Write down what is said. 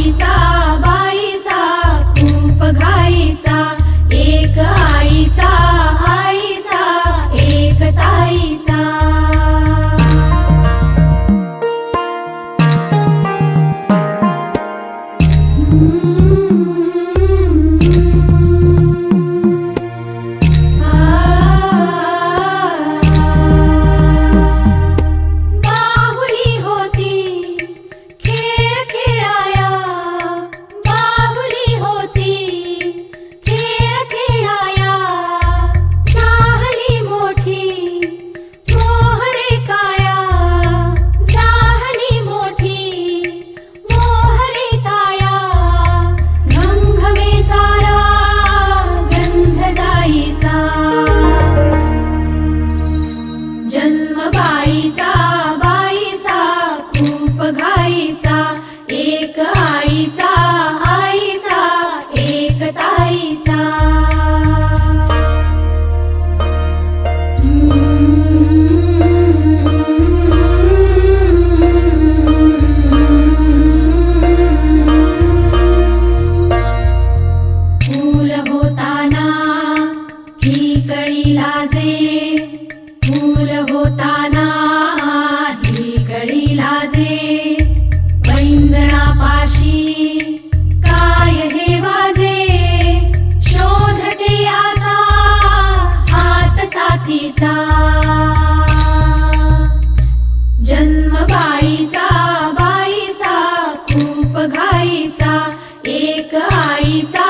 बाईचा बाईचा खूप घाईचा, एक आईचा आईचा एक ताईचा। बाहुली होती खेळ खेळाया, बाहुली होती खेळ खेळाया, झाली मोठी मोहरे काया, झाली मोठी मोहरे काया, घमघमे सारा गंध जाईचा। जन्म बाईचा बाईचा खूप घाईचा, एक आईचा आईचा एक ताईचा। फूल होताना ही कळी लाजे, फूल होताना ही कळी लाजे, पैंजणापाशी काय हे वाजे, शोधते आता हात साथीचा। जन्म बाईचा बाईचा खूप घाईचा, एक आईचा